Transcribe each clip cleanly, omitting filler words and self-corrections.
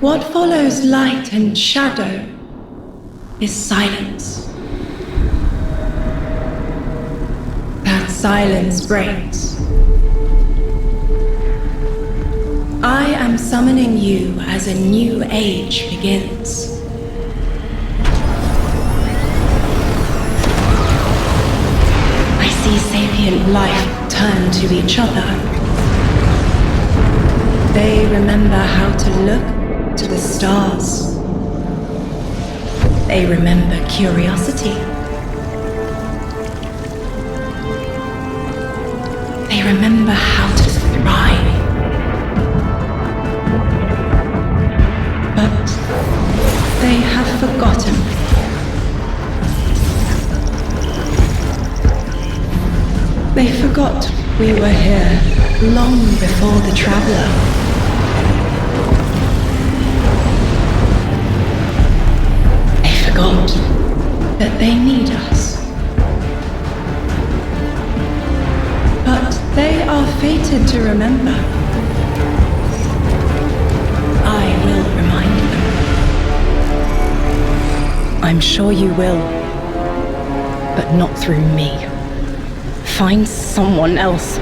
What follows light and shadow is silence. That silence breaks. I am summoning you as a new age begins. I see sapient life turn to each other. They remember how to look to the stars. They remember curiosity. They remember how to thrive. But they have forgotten. They forgot we were here long before the traveler. They forgot that they need us. But they are fated to remember. I will remind them. I'm sure you will, but not through me. Find someone else.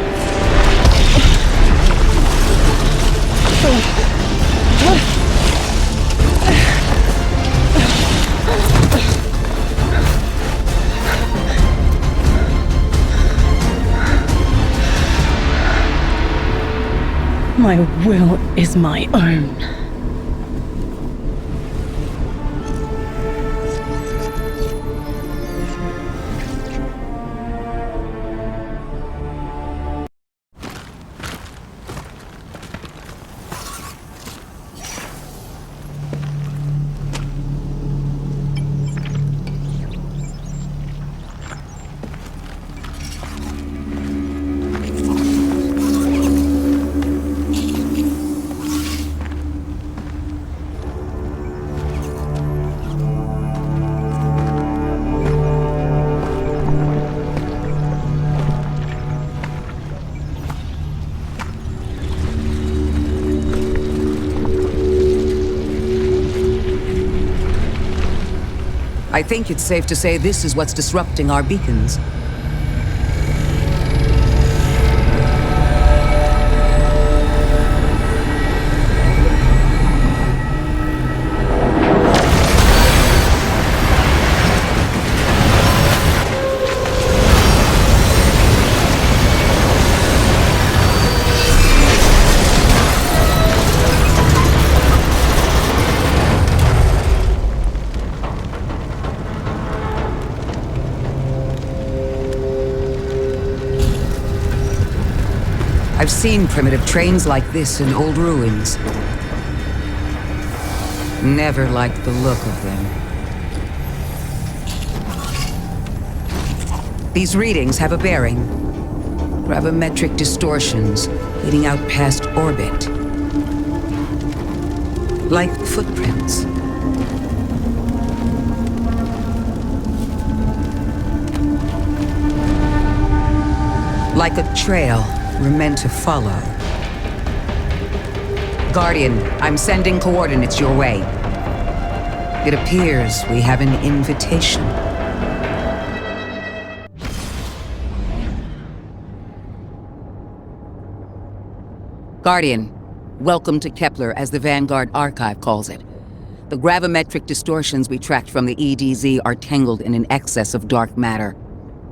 My will is my own. I think it's safe to say this is what's disrupting our beacons. I've seen primitive trains like this in old ruins. Never liked the look of them. These readings have a bearing. Gravimetric distortions leading out past orbit. Like footprints. Like a trail we're meant to follow. Guardian, I'm sending coordinates your way. It appears we have an invitation. Guardian, welcome to Kepler, as the Vanguard Archive calls it. The gravimetric distortions we tracked from the EDZ are tangled in an excess of dark matter.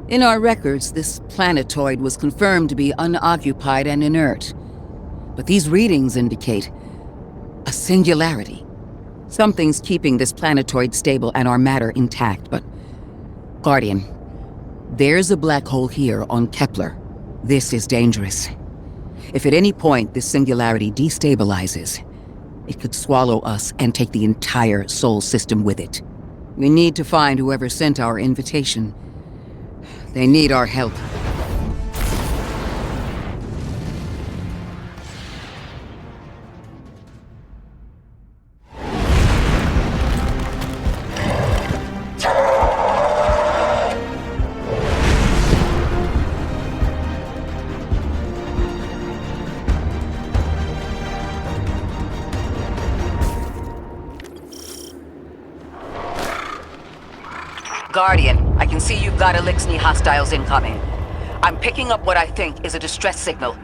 In our records, this planetoid was confirmed to be unoccupied and inert. But these readings indicate a singularity. Something's keeping this planetoid stable and our matter intact, but... Guardian, there's a black hole here on Kepler. This is dangerous. If at any point this singularity destabilizes, it could swallow us and take the entire Sol system with it. We need to find whoever sent our invitation. They need our help. Guardian, I can see you've got Elixni hostiles incoming. I'm picking up what I think is a distress signal.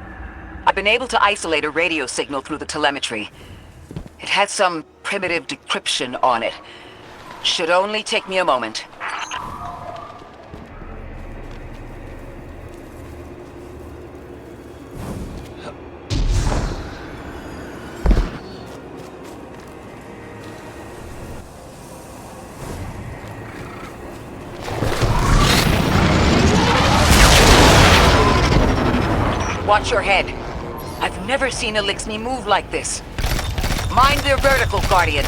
I've been able to isolate a radio signal through the telemetry. It has some primitive decryption on it. Should only take me a moment. Watch your head. I've never seen Elixni move like this. Mind their vertical, Guardian.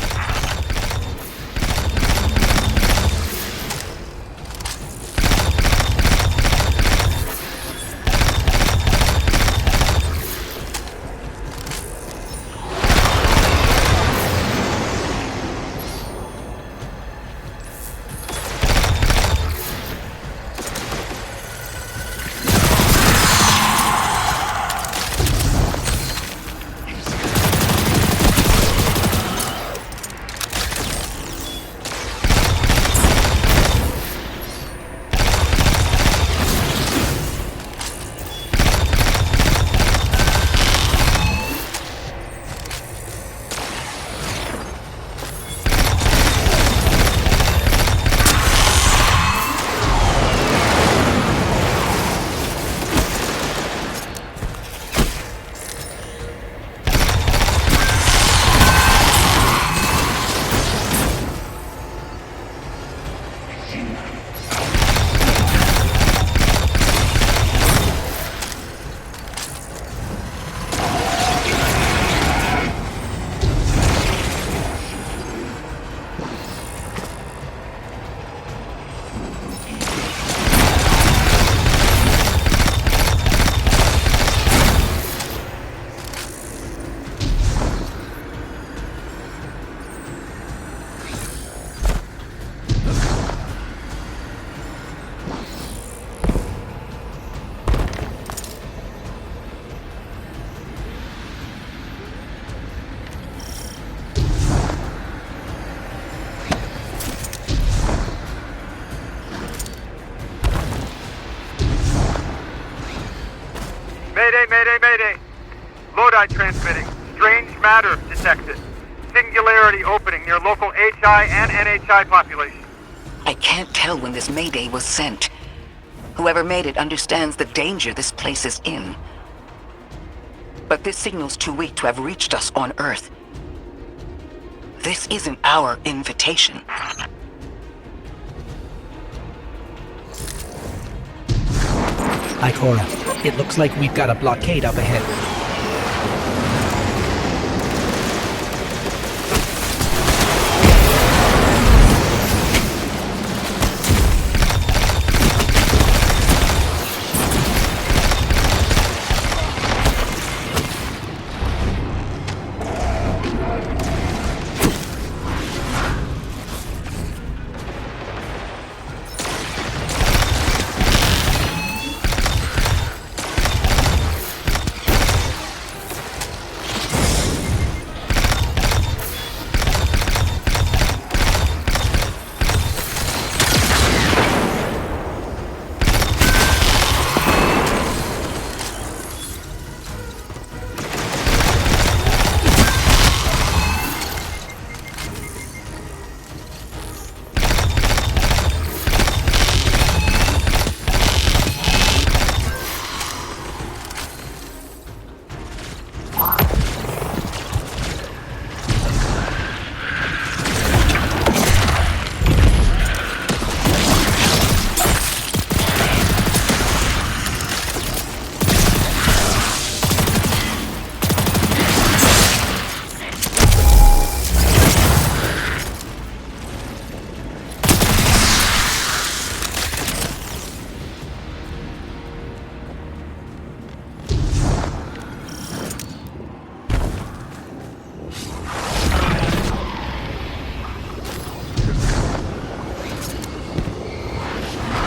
Mayday! Lodi transmitting. Strange matter detected. Singularity opening near local HI and NHI population. I can't tell when this Mayday was sent. Whoever made it understands the danger this place is in. But this signal's too weak to have reached us on Earth. This isn't our invitation. Ikora, it looks like we've got a blockade up ahead.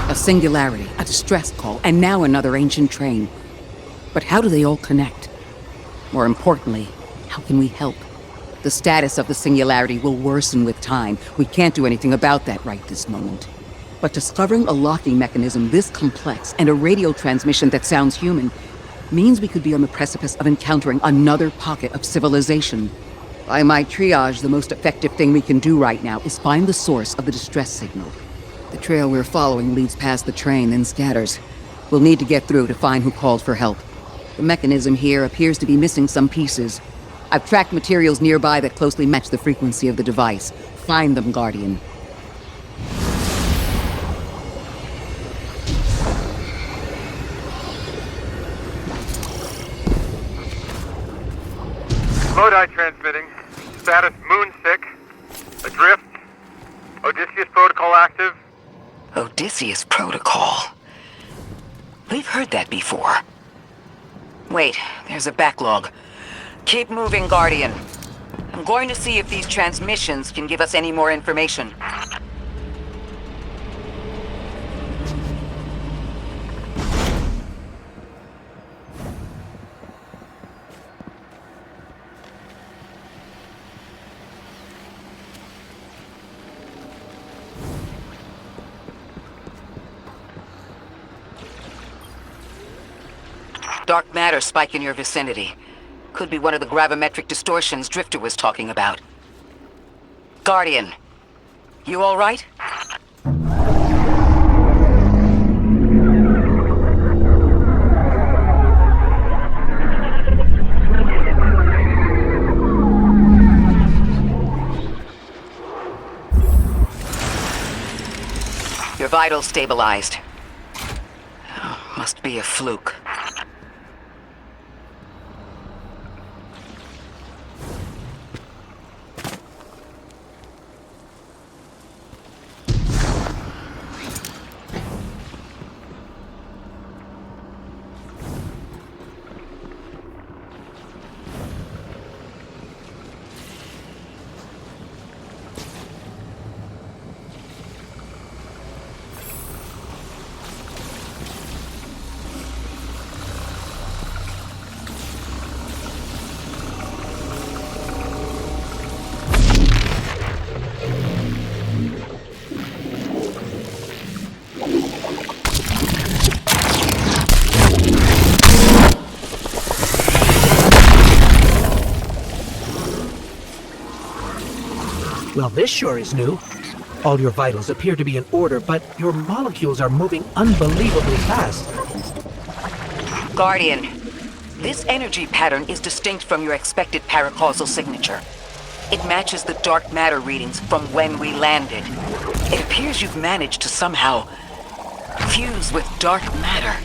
A singularity, a distress call, and now another ancient train. But how do they all connect? More importantly, how can we help? The status of the singularity will worsen with time. We can't do anything about that right this moment. But discovering a locking mechanism this complex and a radio transmission that sounds human means we could be on the precipice of encountering another pocket of civilization. By my triage, the most effective thing we can do right now is find the source of the distress signal. The trail we're following leads past the train, then scatters. We'll need to get through to find who called for help. The mechanism here appears to be missing some pieces. I've tracked materials nearby that closely match the frequency of the device. Find them, Guardian. Lodi transmitting. Status moonsick. Adrift. Odysseus protocol active. Odysseus protocol. We've heard that before. Wait, there's a backlog. Keep moving, Guardian. I'm going to see if these transmissions can give us any more information. Dark matter spike in your vicinity. Could be one of the gravimetric distortions Drifter was talking about. Guardian, you all right? Your vitals stabilized. Oh, must be a fluke. Well, this sure is new. All your vitals appear to be in order, but your molecules are moving unbelievably fast. Guardian, this energy pattern is distinct from your expected paracausal signature. It matches the dark matter readings from when we landed. It appears you've managed to somehow fuse with dark matter.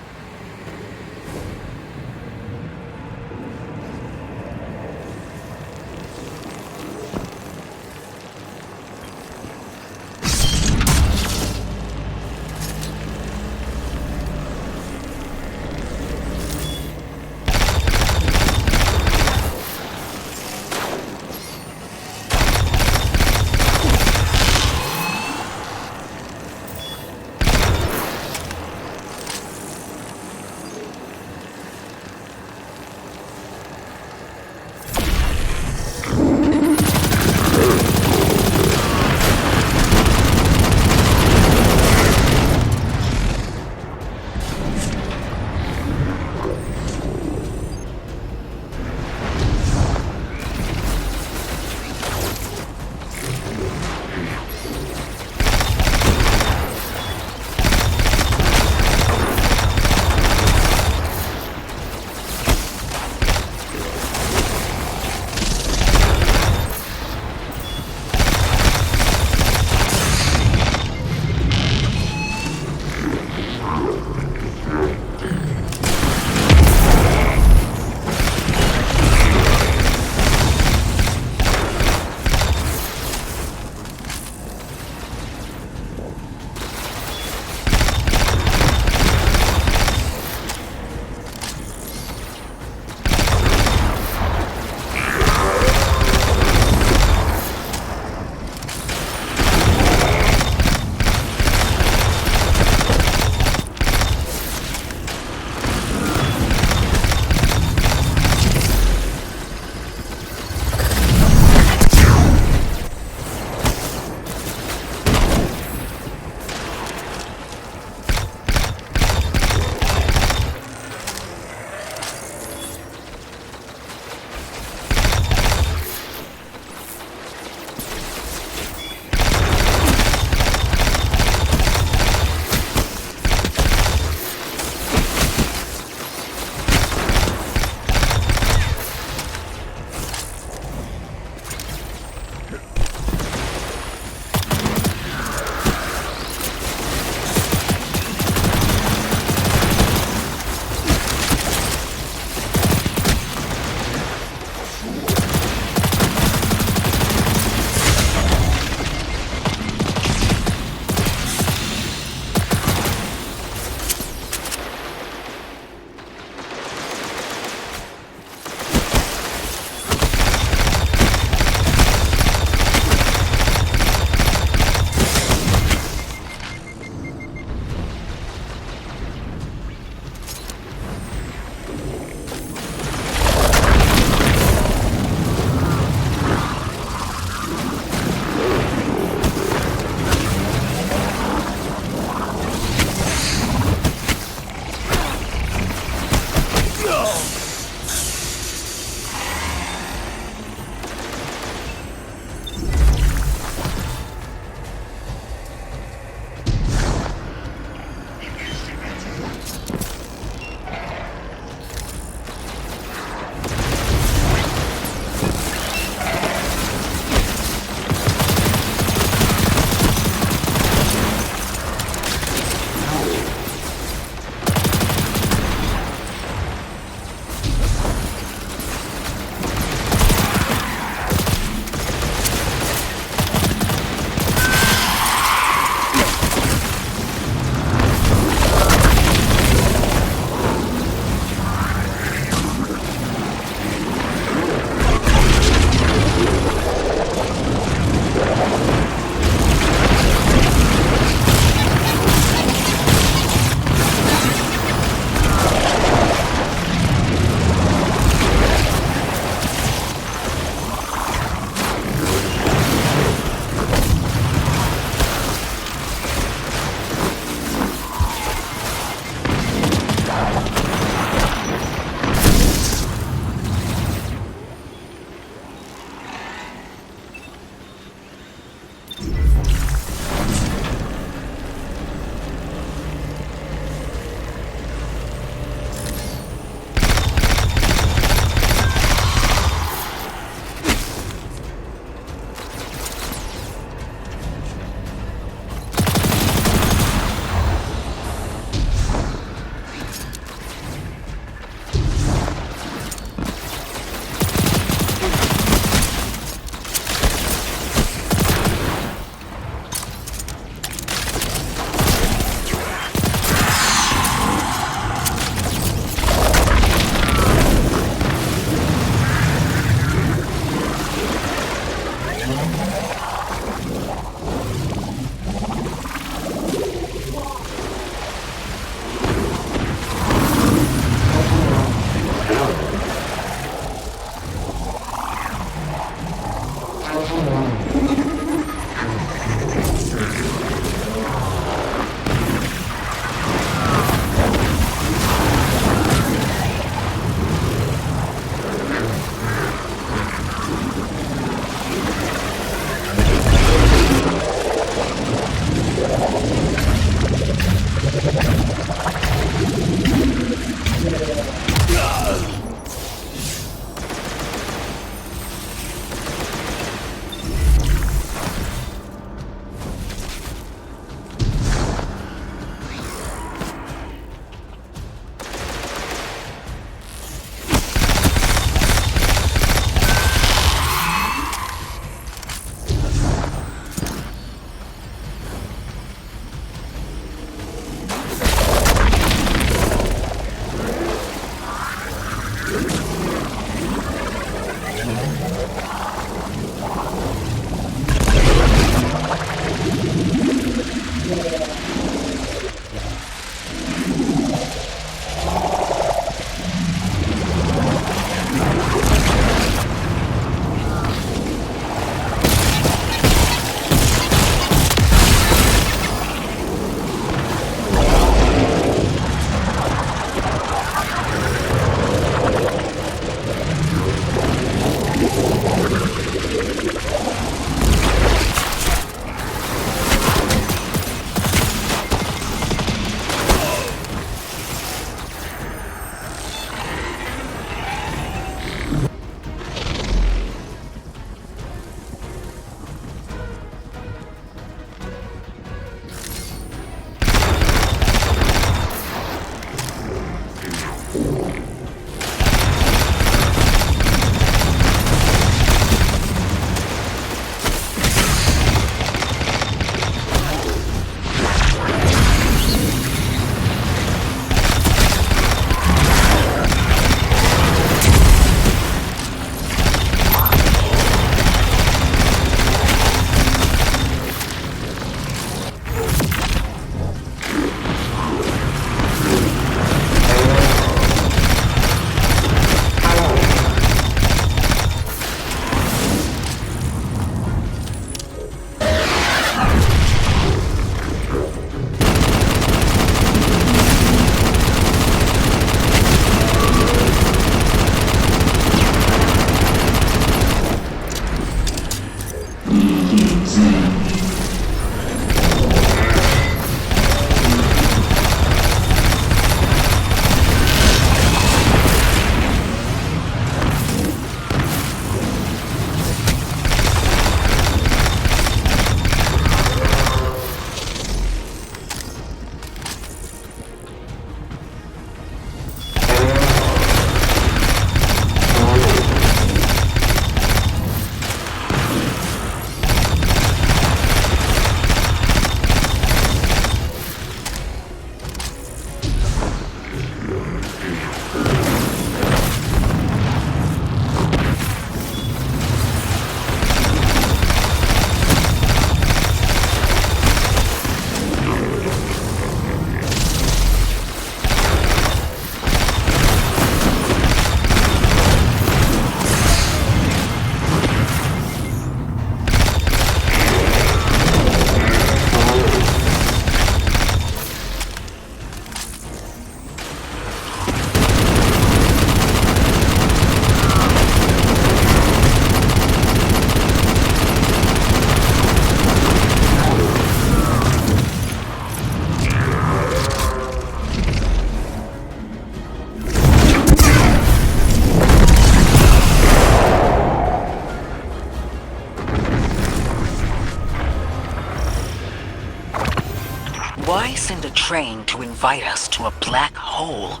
Why send a train to invite us to a black hole?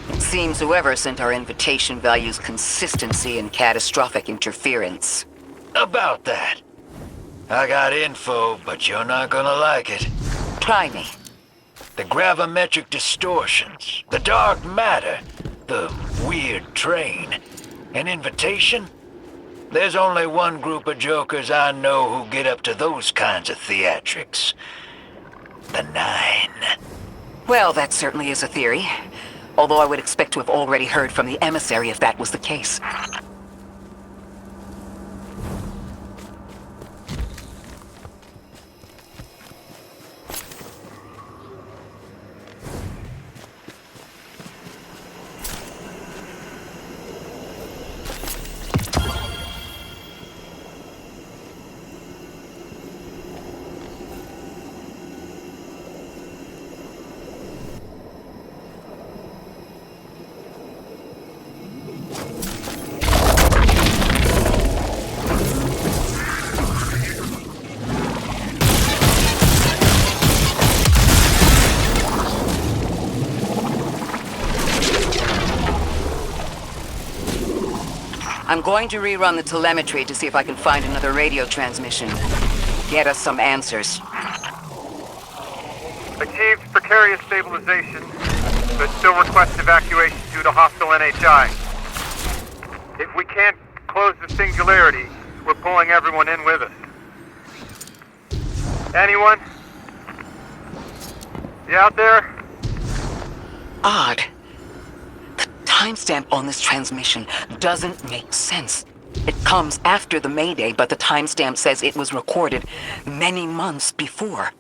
It seems whoever sent our invitation values consistency and catastrophic interference. About that. I got info, but you're not gonna like it. Try me. The gravimetric distortions, the dark matter, the weird train. An invitation? There's only one group of jokers I know who get up to those kinds of theatrics. The Nine. Well, that certainly is a theory. Although I would expect to have already heard from the emissary if that was the case. I'm going to rerun the telemetry to see if I can find another radio transmission. Get us some answers. Achieved precarious stabilization, but still request evacuation due to hostile NHI. If we can't close the singularity, we're pulling everyone in with us. Anyone? You out there? Odd. The timestamp on this transmission doesn't make sense. It comes after the Mayday, but the timestamp says it was recorded many months before.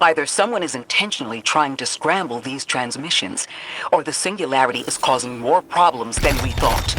Either someone is intentionally trying to scramble these transmissions, or the singularity is causing more problems than we thought.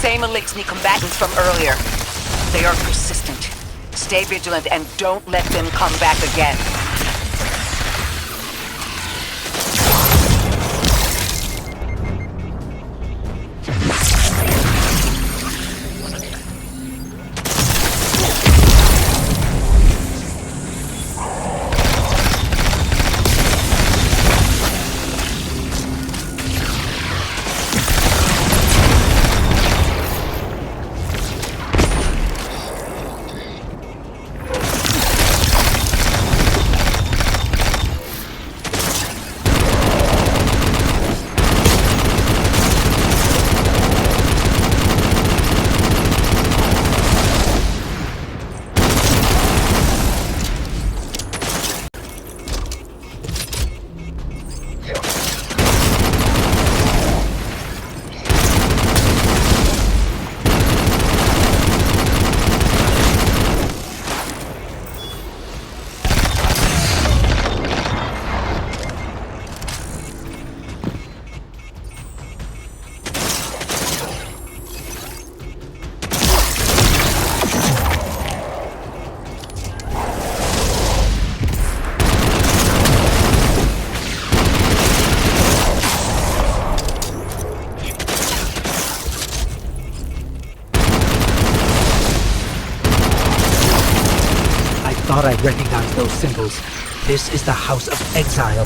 Same Elixni combatants from earlier. They are persistent. Stay vigilant and don't let them come back again. Thought I'd recognize those symbols. This is the House of Exile.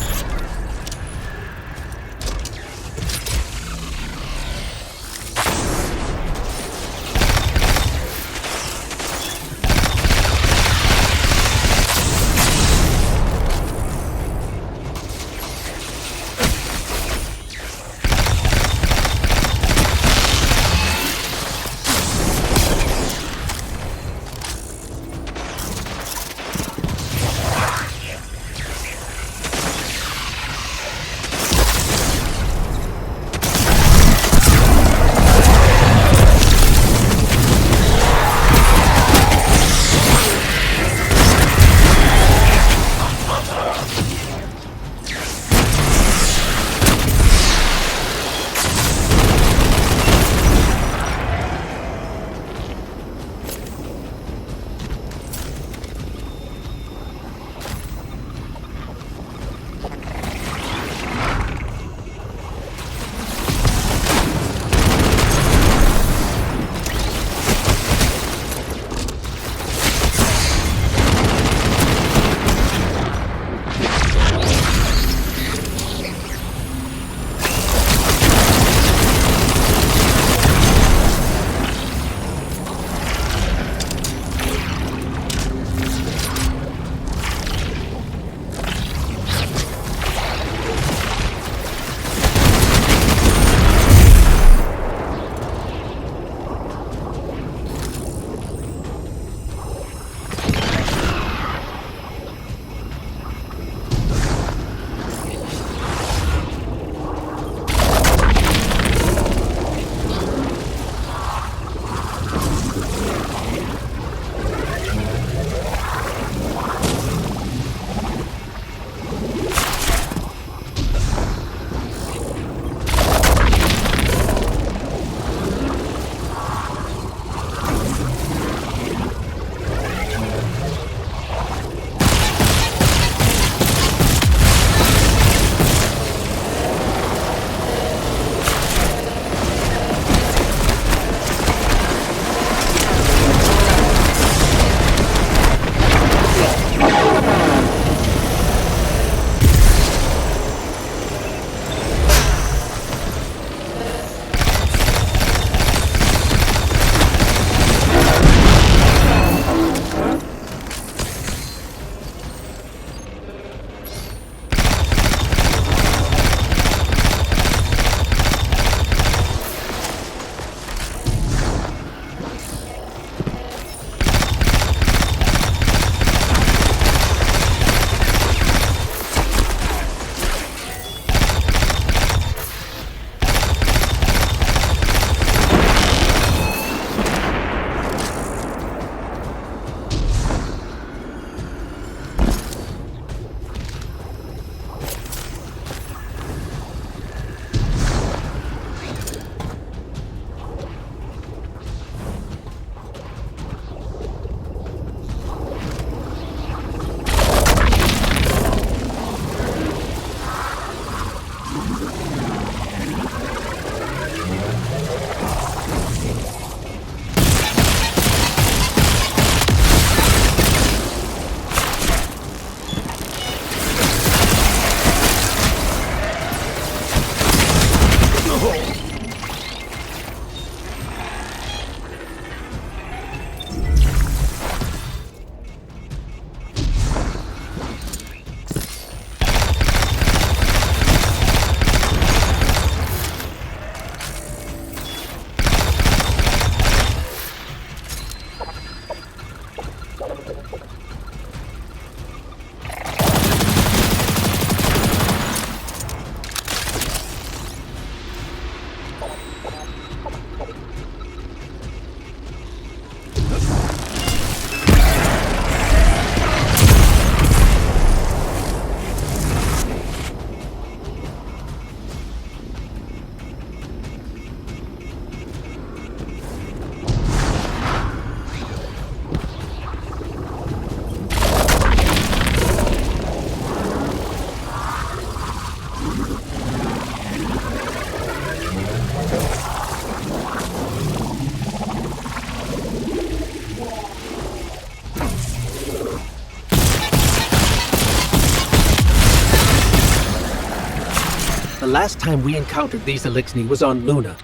The last time we encountered these Elixni was on Luna.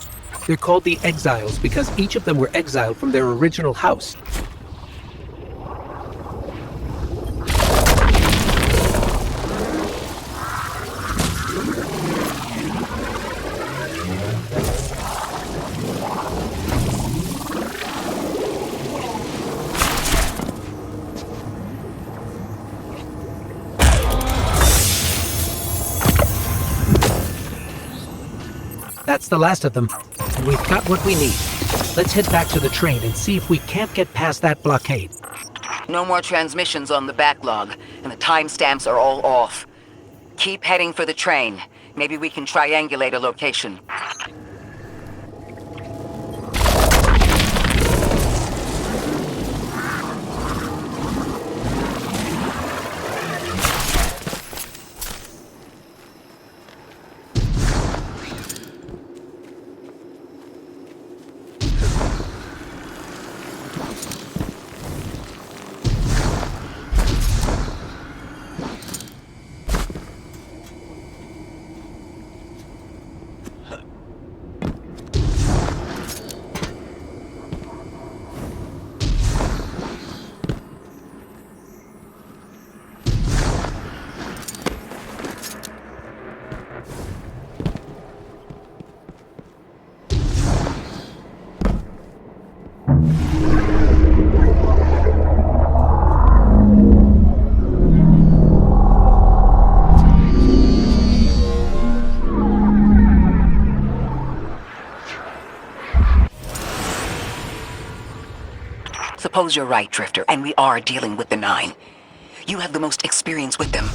They're called the Exiles because each of them were exiled from their original house. That's the last of them. And we've got what we need. Let's head back to the train and see if we can't get past that blockade. No more transmissions on the backlog, and the timestamps are all off. Keep heading for the train. Maybe we can triangulate a location. Suppose you're right, Drifter, and we are dealing with the Nine. You have the most experience with them.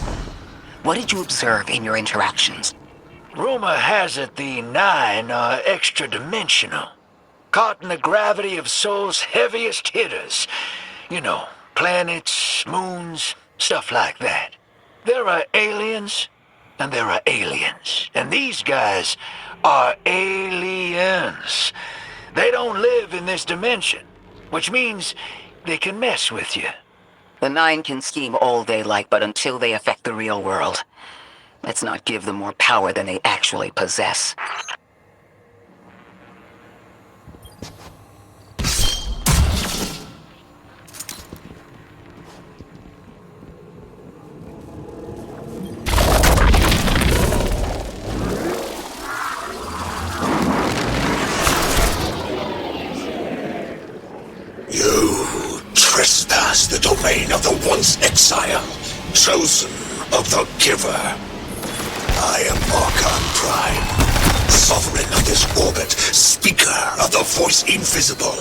What did you observe in your interactions? Rumor has it the Nine are extra-dimensional. Caught in the gravity of Sol's heaviest hitters. You know, planets, moons, stuff like that. There are aliens, and there are aliens. And these guys are aliens. They don't live in this dimension, which means they can mess with you. The Nine can scheme all they like, but until they affect the real world, let's not give them more power than they actually possess. You trespass the domain of the once exile, chosen of the Giver. I am Archon Prime, sovereign of this orbit, speaker of the voice invisible.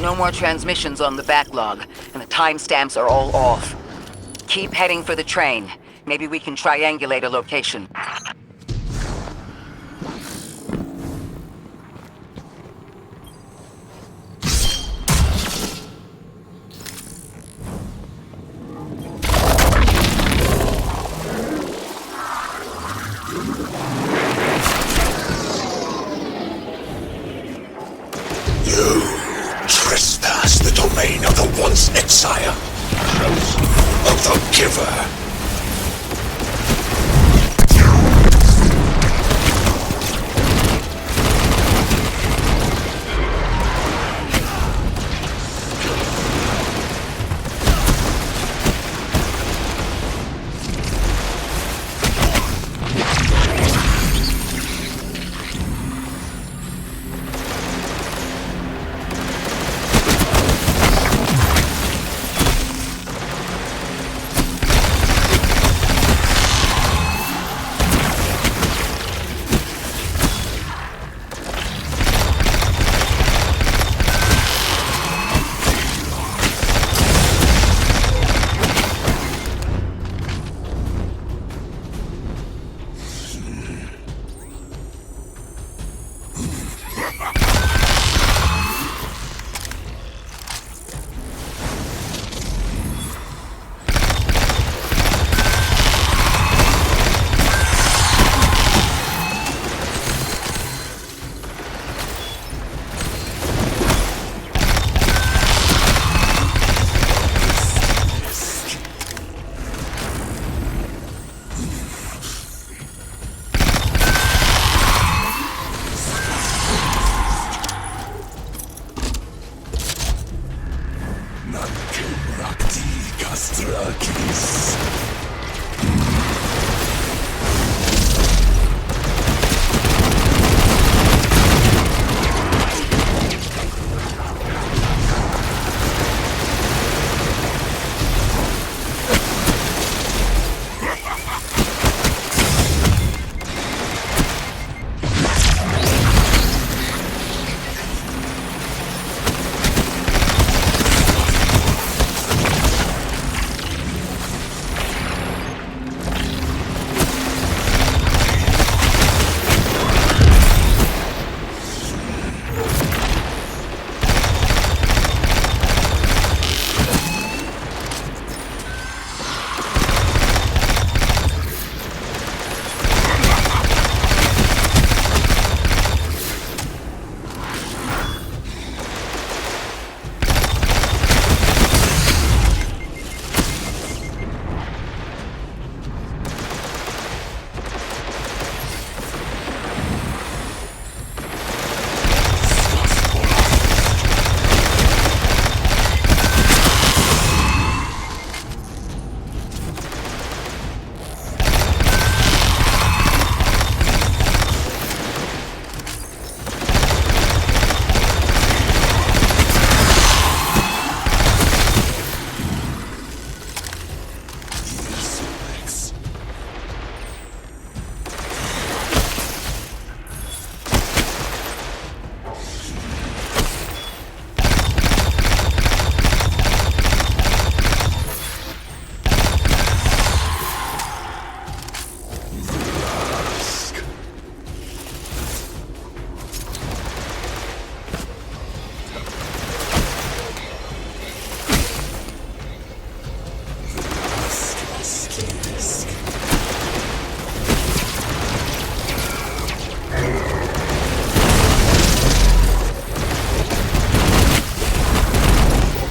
No more transmissions on the backlog, and the timestamps are all off. Keep heading for the train. Maybe we can triangulate a location. You trespass the domain of the once exile, chosen of the giver.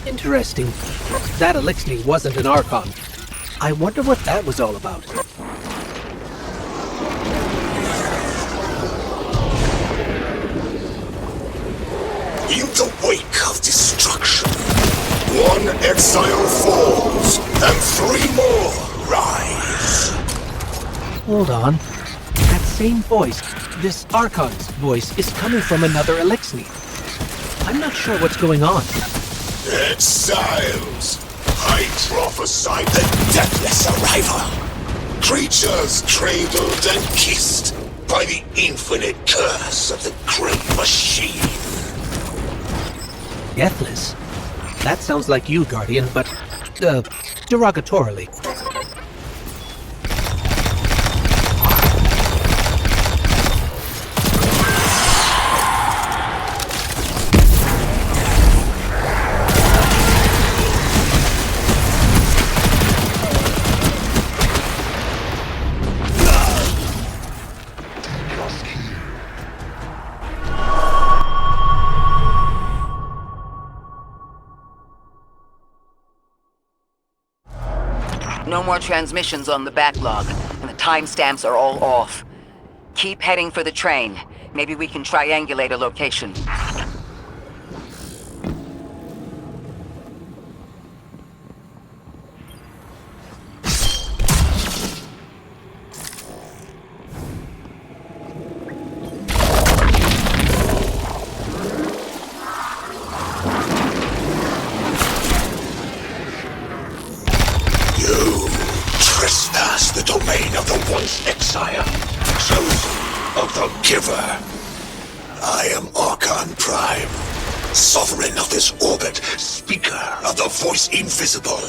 Interesting. That elixir wasn't an Archon. I wonder what that was all about. In the wake of destruction, one exile falls, and three more rise. Hold on. That same voice, this Archon's voice, is coming from another elixir. I'm not sure what's going on. Exiles! I prophesied the deathless arrival. Creatures cradled and kissed by the infinite curse of the Great Machine. Deathless? That sounds like you, Guardian, but, derogatorily. No more transmissions on the backlog, and the timestamps are all off. Keep heading for the train. Maybe we can triangulate a location. Trespass the domain of the once exile, chosen of the giver. I am Archon Prime, sovereign of this orbit, speaker of the voice invisible.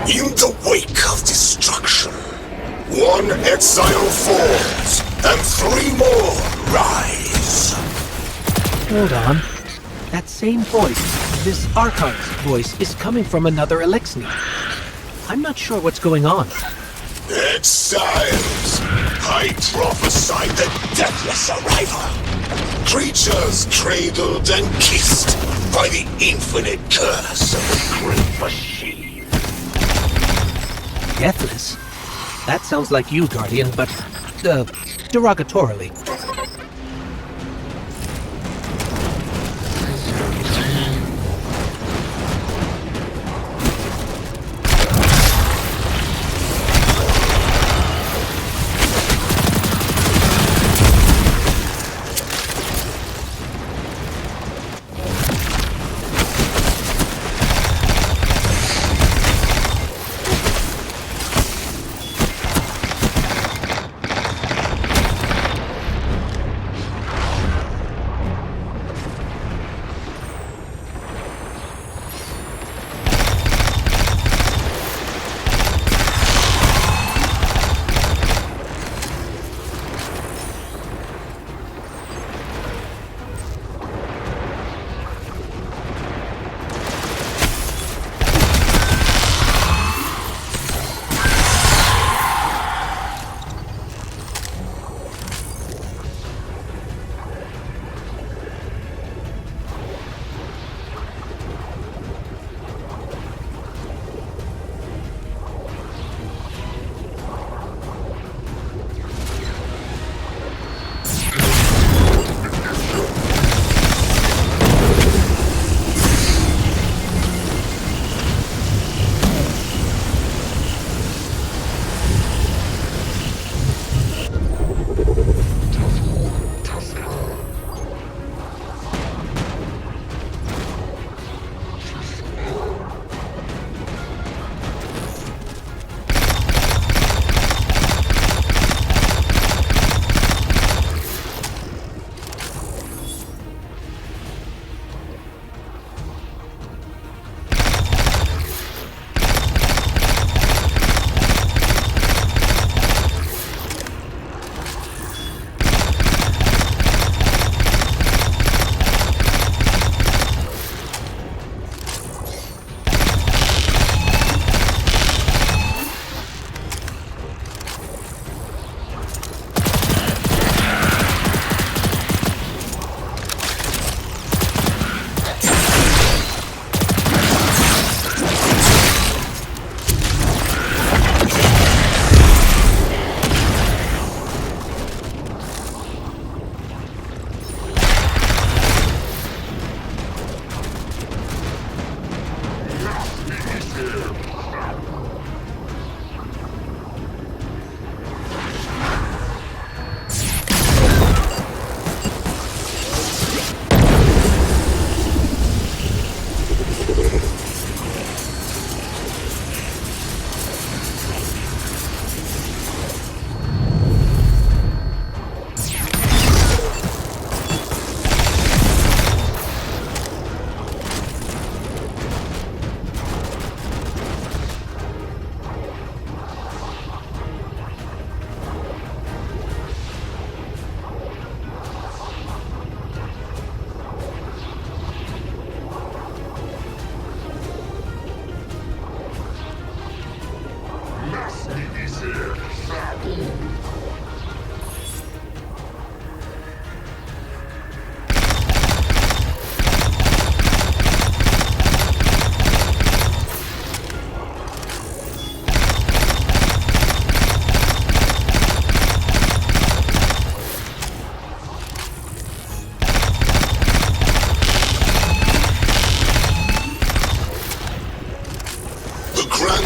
In the wake of destruction, one exile falls, and 3 more rise. Hold on. That same voice, this Archon's voice, is coming from another Elixni. I'm not sure what's going on. Exiles! I prophesied the deathless arrival. Creatures cradled and kissed by the infinite curse of the great machine. Deathless? That sounds like you, Guardian, but, derogatorily.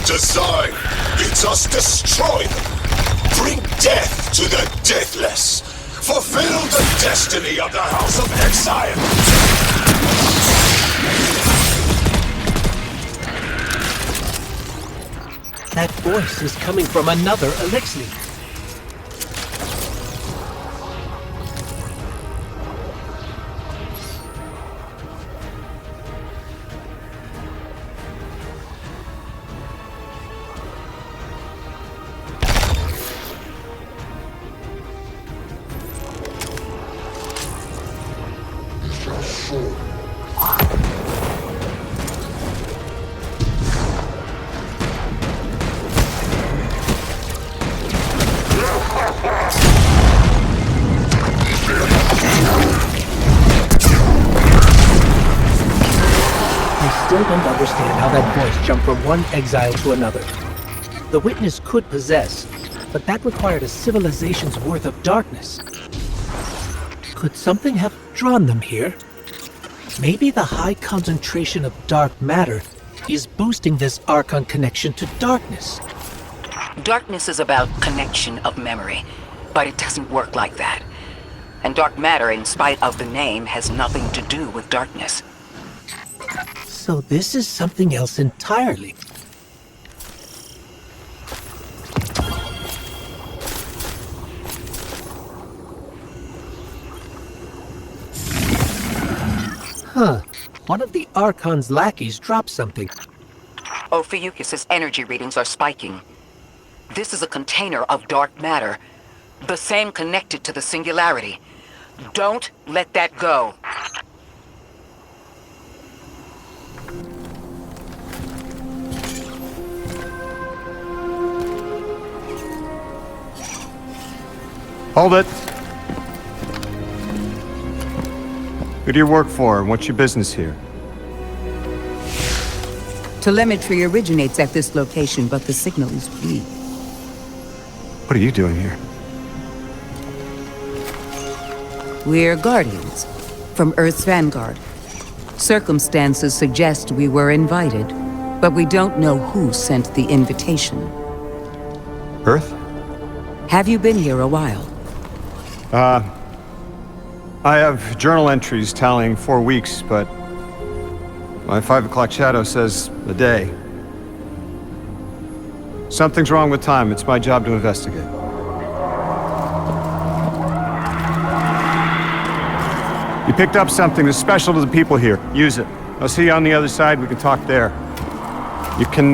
design bids us destroy them. Bring death to the deathless. Fulfill the destiny of the House of Exile. That voice is coming from another Elixir. I still don't understand how that voice jumped from one exile to another. The witness could possess, but that required a civilization's worth of darkness. Could something have drawn them here? Maybe the high concentration of dark matter is boosting this Archon connection to darkness. Darkness is about connection of memory, but it doesn't work like that. And dark matter, in spite of the name, has nothing to do with darkness. So this is something else entirely. Huh. One of the Archon's lackeys dropped something. Ophiuchus's energy readings are spiking. This is a container of dark matter, the same connected to the singularity. Don't let that go. Hold it. Who do you work for, and what's your business here? Telemetry originates at this location, but the signal is weak. What are you doing here? We're Guardians, from Earth's vanguard. Circumstances suggest we were invited, but we don't know who sent the invitation. Earth? Have you been here a while? I have journal entries tallying 4 weeks, but my 5 o'clock shadow says a day. Something's wrong with time. It's my job to investigate. You picked up something that's special to the people here. Use it. I'll see you on the other side. We can talk there. You can,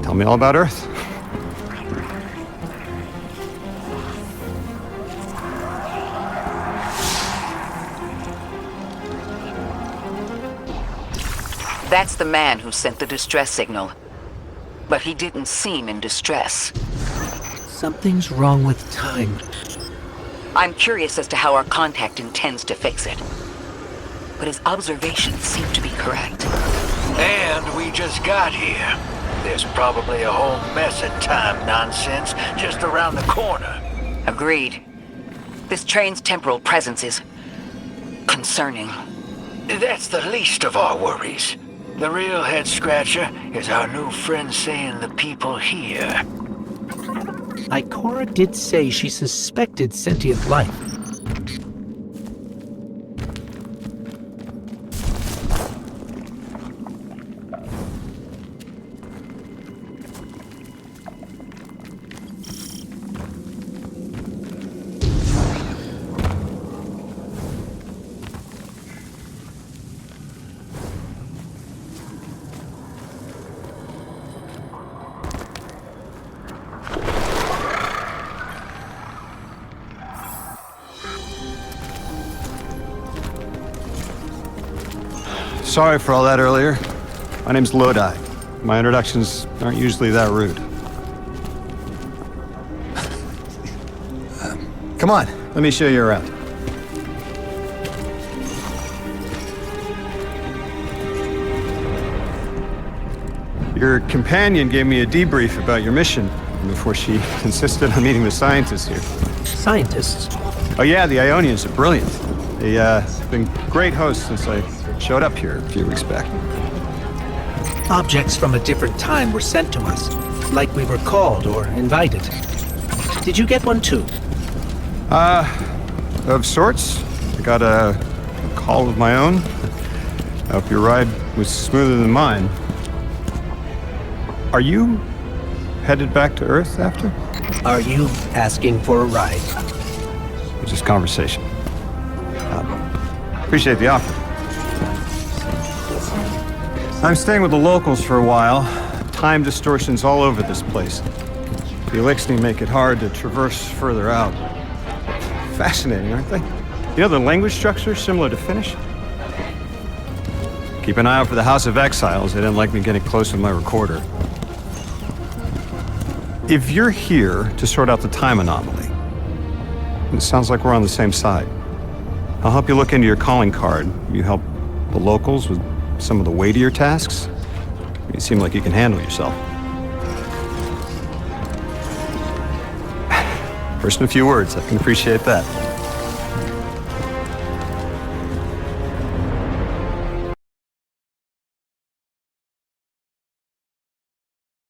tell me all about Earth. That's the man who sent the distress signal. But he didn't seem in distress. Something's wrong with time. I'm curious as to how our contact intends to fix it. But his observations seem to be correct. And we just got here. There's probably a whole mess of time nonsense just around the corner. Agreed. This train's temporal presence is concerning. That's the least of our worries. The real head-scratcher is our new friend seeing the people here. Ikora did say she suspected sentient life. Sorry for all that earlier. My name's Lodi. My introductions aren't usually that rude. Come on, let me show you around. Your companion gave me a debrief about your mission before she insisted on meeting the scientists here. Scientists? Oh yeah, the Ionians are brilliant. They've been great hosts since I showed up here a few weeks back. Objects from a different time were sent to us, like we were called or invited. Did you get one too? Of sorts. I got a call of my own. I hope your ride was smoother than mine. Are you headed back to Earth after? Are you asking for a ride? It's just conversation. Appreciate the offer. I'm staying with the locals for a while. Time distortions all over this place. The Elixni make it hard to traverse further out. Fascinating, aren't they? You know, the language structure is similar to Finnish. Keep an eye out for the House of Exiles. They didn't like me getting close with my recorder. If you're here to sort out the time anomaly, it sounds like we're on the same side. I'll help you look into your calling card. You help the locals with some of the weightier tasks. You seem like you can handle yourself. First in a few words, I can appreciate that.